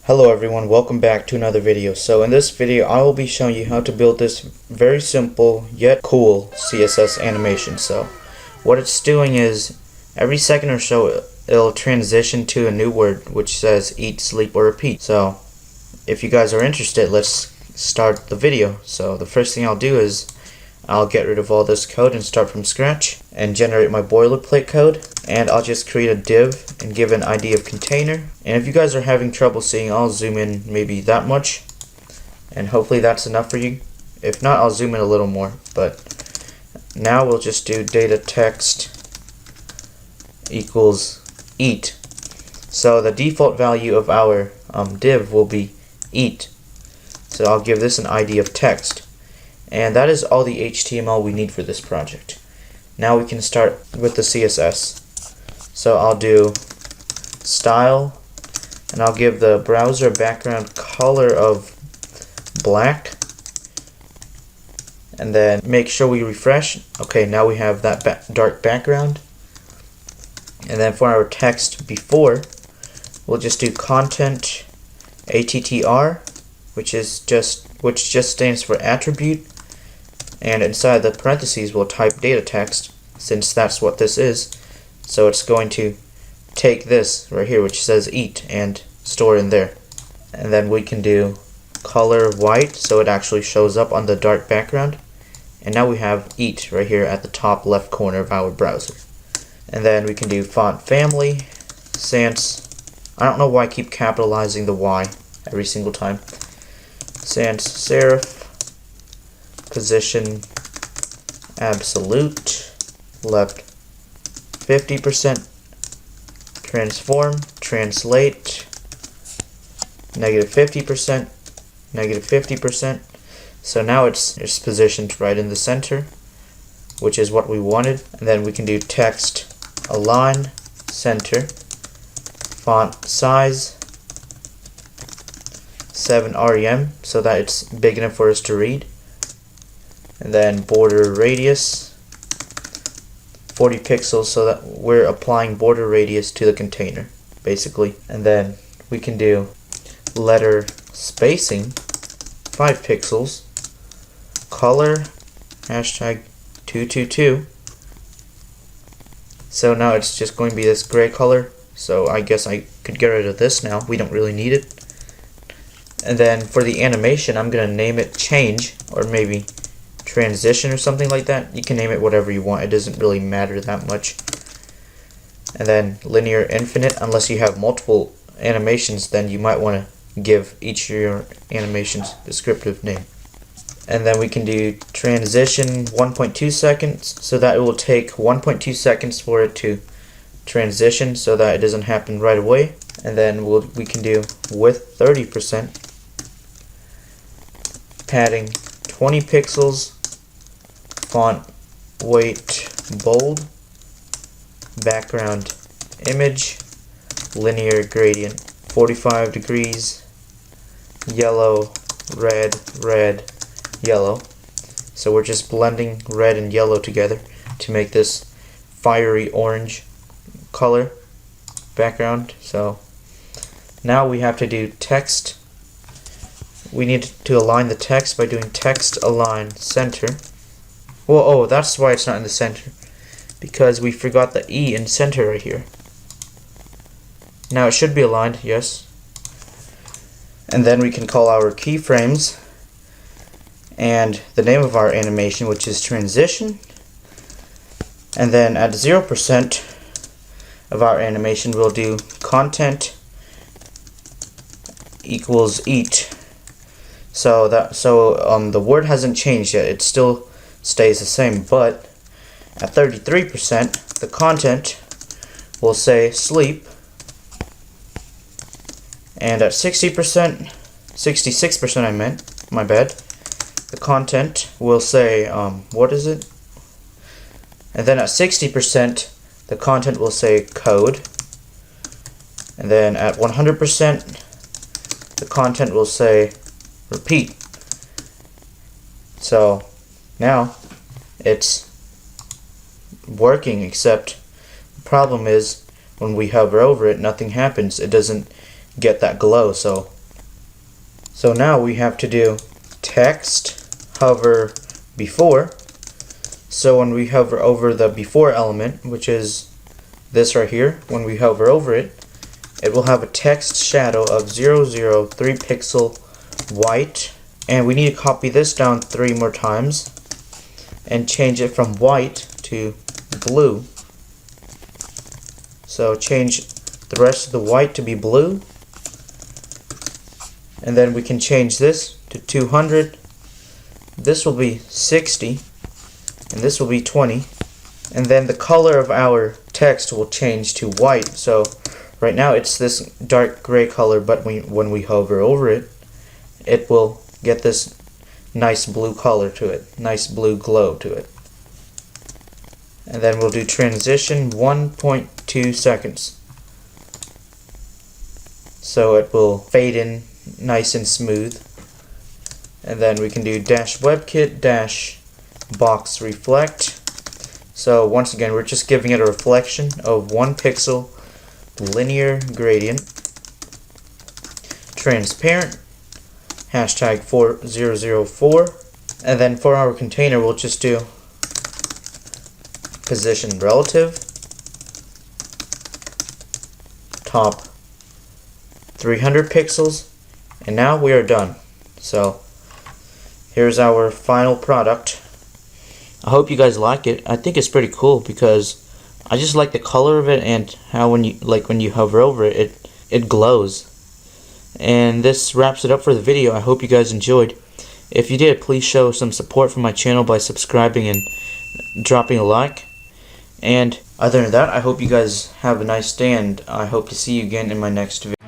Hello everyone, welcome back to another video. So in this video I will be showing you how to build this very simple yet cool CSS animation. So what it's doing is every second or so it'll transition to a new word which says eat, sleep, or repeat. So if you guys are interested, let's start the video. So the first thing I'll do is I'll get rid of all this code and start from scratch and generate my boilerplate code, and I'll just create a div and give an ID of container. And if you guys are having trouble seeing, I'll zoom in maybe that much, and hopefully that's enough for you. If not, I'll zoom in a little more. But now we'll just do data text equals eat. So the default value of our div will be eat. So I'll give this an ID of text. And that is all the HTML we need for this project. Now we can start with the CSS. So I'll do style, and I'll give the browser background color of black, and then make sure we refresh. Okay, now we have that dark background. And then for our text before, we'll just do content attr, which just stands for attribute. And inside the parentheses we'll type data text, since that's what this is. So it's going to take this right here which says eat and store in there. And then we can do color white so it actually shows up on the dark background. And now we have eat right here at the top left corner of our browser. And then we can do font family, sans, I don't know why I keep capitalizing the Y every single time, sans serif, position absolute, left 50%, transform, translate, negative 50%, negative 50%. So now it's positioned right in the center, which is what we wanted. And then we can do text align center, font size 7 rem so that it's big enough for us to read. And then border radius 40 pixels so that we're applying border radius to the container basically. And then we can do letter spacing 5 pixels, color hashtag 222. So now it's just going to be this gray color, so I guess I could get rid of this now, we don't really need it. And then for the animation I'm going to name it change, or maybe transition or something like that. You can name it whatever you want, it doesn't really matter that much. And then linear infinite, unless you have multiple animations, then you might want to give each of your animations descriptive name. And then we can do transition 1.2 seconds so that it will take 1.2 seconds for it to transition so that it doesn't happen right away. And then we can do width 30%, padding 20 pixels, font weight bold, background image, linear gradient 45 degrees, yellow, red, red, yellow. So we're just blending red and yellow together to make this fiery orange color background. So now we have to do text. We need to align the text by doing text align center. Well, oh, that's why it's not in the center, because we forgot the E in center right here. Now it should be aligned, yes. And then we can call our keyframes and the name of our animation, which is transition. And then at 0% of our animation we'll do content equals eat. So the word hasn't changed yet, it still stays the same, but at 33% the content will say sleep, and at 60%, 66% I meant, my bad, the content will say what is it? And then at 60% the content will say code, and then at 100% the content will say repeat. So now it's working, except the problem is when we hover over it, nothing happens. It doesn't get that glow. So So now we have to do text hover before. So when we hover over the before element, which is this right here, when we hover over it, it will have a text shadow of 003 pixel white, and we need to copy this down 3 more times and change it from white to blue. So change the rest of the white to be blue, and then we can change this to 200. This will be 60, and this will be 20, and then the color of our text will change to white. So right now it's this dark gray color, but when we hover over it, it will get this nice blue color to it, nice blue glow to it. And then we'll do transition 1.2 seconds. So it will fade in nice and smooth. And then we can do dash WebKit dash box reflect. So once again, we're just giving it a reflection of 1 pixel linear gradient. Transparent hashtag 4004. And then for our container, we'll just do position relative, top 300 pixels, and now we are done. So here's our final product. I hope you guys like it. I think it's pretty cool because I just like the color of it and how when you hover over it, it glows. And this wraps it up for the video. I hope you guys enjoyed. If you did, please show some support for my channel by subscribing and dropping a like. And other than that, I hope you guys have a nice day, and I hope to see you again in my next video.